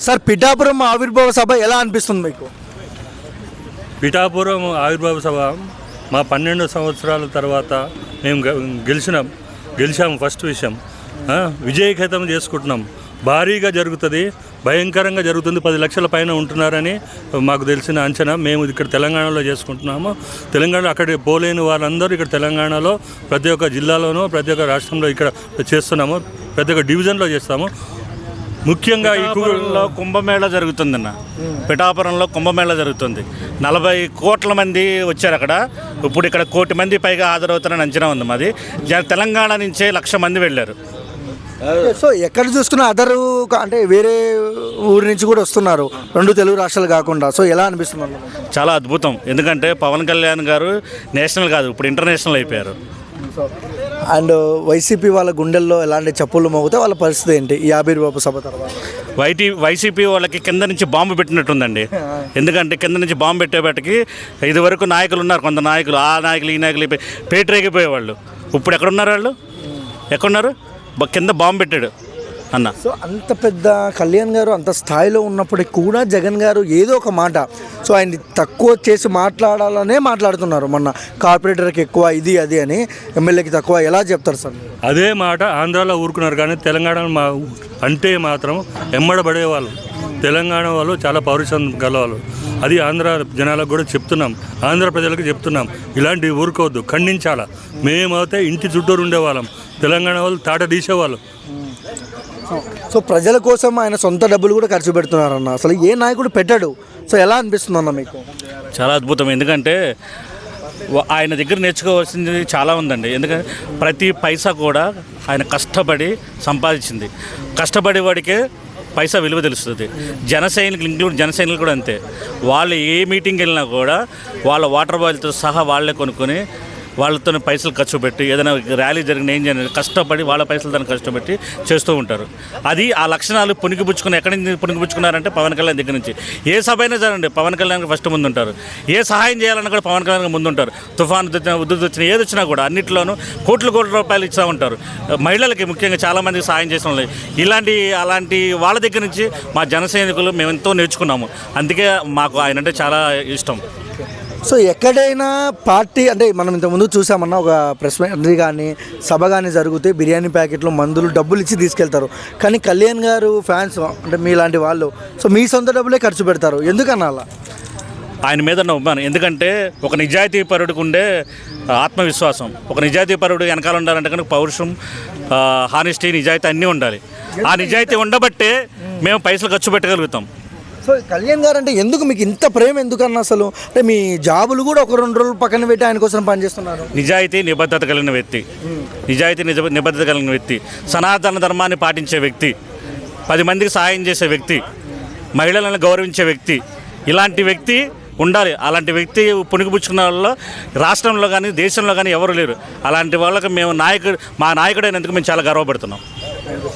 Sir Pithapuram ఆవిర్భావ సభ ఎలా అనిపిస్తుంది మీకు? పిఠాపురం ఆవిర్భావ సభ మా 12 సంవత్సరాల తర్వాత మేము గెలిచాము. ఫస్ట్ విషయం విజయకేతం చేసుకుంటున్నాం. భారీగా జరుగుతుంది, భయంకరంగా జరుగుతుంది. 10 లక్షల పైన ఉంటున్నారని మాకు తెలిసిన అంచనా. మేము ఇక్కడ తెలంగాణలో చేసుకుంటున్నాము. తెలంగాణలో అక్కడ పోలేని వాళ్ళందరూ ఇక్కడ తెలంగాణలో ప్రతి ఒక్క జిల్లాలోనూ ప్రతి ఒక్క రాష్ట్రంలో ఇక్కడ చేస్తున్నాము. ప్రతి ఒక్క డివిజన్లో చేస్తాము. ముఖ్యంగా ఈ కుంభమేళా జరుగుతుందన్న. పిఠాపురంలో కుంభమేళా జరుగుతుంది. 40 కోట్ల మంది వచ్చారు అక్కడ. ఇప్పుడు ఇక్కడ 1 కోటి మంది పైగా హాజరవుతారని అంచనా ఉంది మాది. తెలంగాణ నుంచే 1,00,000 మంది వెళ్ళారు. సో ఎక్కడ చూసుకున్నా అదరు అంటే వేరే ఊరి నుంచి కూడా వస్తున్నారు, 2 తెలుగు రాష్ట్రాలు కాకుండా. సో ఎలా అనిపిస్తుంది? చాలా అద్భుతం. ఎందుకంటే పవన్ కళ్యాణ్ గారు నేషనల్ కాదు, ఇప్పుడు ఇంటర్నేషనల్ అయిపోయారు. అండ్ వైసీపీ వాళ్ళ గుండెల్లో ఎలాంటి చప్పులు మోగితే వాళ్ళ పరిస్థితి ఏంటి ఈ ఆవిర్భావ సభ తర్వాత? వైసీపీ వాళ్ళకి కింద నుంచి బాంబు పెట్టినట్టుందండి. ఎందుకంటే కింద నుంచి బాంబు పెట్టేపటికి ఇదివరకు నాయకులు ఉన్నారు, కొంత నాయకులు, ఆ నాయకులు ఈ నాయకులు పేటరేగిపోయేవాళ్ళు. ఇప్పుడు ఎక్కడున్నారు వాళ్ళు? ఎక్కడున్నారు? కింద బాంబు పెట్టాడు అన్న. సో అంత పెద్ద కళ్యాణ్ గారు అంత స్థాయిలో ఉన్నప్పటికీ కూడా జగన్ గారు ఏదో ఒక మాట, సో ఆయన తక్కువ చేసి మాట్లాడాలనే మాట్లాడుతున్నారు. మొన్న కార్పొరేటర్కి ఎక్కువ ఇది అది అని, ఎమ్మెల్యేకి తక్కువ ఎలా చెప్తారు సార్? అదే మాట ఆంధ్రాలో ఊరుకున్నారు, కానీ తెలంగాణలో అంటే మాత్రం ఎమ్మడబడేవాళ్ళు. తెలంగాణ వాళ్ళు చాలా పౌరుషం గలవాళ్ళు. అది ఆంధ్ర జనాలకు కూడా చెప్తున్నాం, ఆంధ్ర ప్రజలకు చెప్తున్నాం, ఇలాంటివి ఊరుకోవద్దు, ఖండించాలా. మేమైతే ఇంటి చుట్టూరు ఉండేవాళ్ళం, తెలంగాణ వాళ్ళు తాట తీసేవాళ్ళు. సో ప్రజల కోసం ఆయన సొంత డబ్బులు కూడా ఖర్చు పెడుతున్నారన్న. అసలు ఏ నాయకుడు పెట్టాడు. సో ఎలా అనిపిస్తుంది అన్న మీకు? చాలా అద్భుతం. ఎందుకంటే ఆయన దగ్గర నేర్చుకోవాల్సింది చాలా ఉందండి. ఎందుకంటే ప్రతి పైసా కూడా ఆయన కష్టపడి సంపాదించింది. కష్టపడే వాడికే పైసా విలువ తెలుస్తుంది. జన సైనికులు కూడా అంతే. వాళ్ళు ఏ మీటింగ్కి వెళ్ళినా కూడా వాళ్ళ వాటర్ బాటిల్తో సహా వాళ్ళే కొనుక్కొని వాళ్ళతో పైసలు ఖర్చు పెట్టి, ఏదైనా ర్యాలీ జరిగిన ఏం చేయాలి కష్టపడి వాళ్ళ పైసలు దాన్ని కష్టపెట్టి చేస్తూ ఉంటారు. అది ఆ లక్షణాలు పుణికిపుచ్చుకుని ఎక్కడి నుంచి పుణికిపుచ్చుకున్నారంటే పవన్ కళ్యాణ్ దగ్గర నుంచి. ఏ సభ అయినా జరగండి, పవన్ కళ్యాణ్ ఫస్ట్ ముందు ఉంటారు. ఏ సహాయం చేయాలన్నా కూడా పవన్ కళ్యాణ్ ముందు ఉంటారు. తుఫాను వచ్చినా, ఉద్ధృతి వచ్చినా, ఏది వచ్చినా కూడా అన్నింటిలోనూ కోట్ల రూపాయలు ఇస్తూ ఉంటారు. మహిళలకి ముఖ్యంగా చాలామందికి సహాయం చేసిన అలాంటి వాళ్ళ దగ్గర నుంచి మా జన సైనికులు మేము ఎంతో నేర్చుకున్నాము. అందుకే మాకు ఆయన అంటే చాలా ఇష్టం. సో ఎక్కడైనా పార్టీ అంటే మనం ఇంతకుముందు చూసామన్నా, ఒక ప్రెస్ మీట్ కానీ సభ కానీ జరిగితే బిర్యానీ ప్యాకెట్లు, మందులు, డబ్బులు ఇచ్చి తీసుకెళ్తారు. కానీ కళ్యాణ్ గారు ఫ్యాన్స్ అంటే మీలాంటి వాళ్ళు సో మీ సొంత డబ్బులే ఖర్చు పెడతారు. ఎందుకన్నా అలా? ఆయన మీద నవ్వాను. ఎందుకంటే ఒక నిజాయితీ పరుడికి ఉండే ఆత్మవిశ్వాసం, ఒక నిజాయితీ పరుడు వెనకాల ఉండాలంటే కనుక పౌరుషం, హానెస్టీ, నిజాయితీ అన్నీ ఉండాలి. ఆ నిజాయితీ ఉండబట్టే మేము పైసలు ఖర్చు పెట్టగలుగుతాం. సో కళ్యాణ్ గారు అంటే ఎందుకు మీకు ఇంత ప్రేమ ఎందుకన్నా? అసలు అంటే మీ జాబులు కూడా ఒక 2 రోజులు పక్కన పెట్టి ఆయన కోసం పనిచేస్తున్నారు. నిజాయితీ నిబద్ధత కలిగిన వ్యక్తి, సనాతన ధర్మాన్ని పాటించే వ్యక్తి, 10 మందికి సహాయం చేసే వ్యక్తి, మహిళలను గౌరవించే వ్యక్తి, ఇలాంటి వ్యక్తి ఉండాలి. అలాంటి వ్యక్తి పుణికిపుచ్చుకున్న వాళ్ళలో రాష్ట్రంలో కానీ దేశంలో కానీ ఎవరు లేరు. అలాంటి వాళ్ళకి మా నాయకుడైనందుకు మేము చాలా గర్వపడుతున్నాం.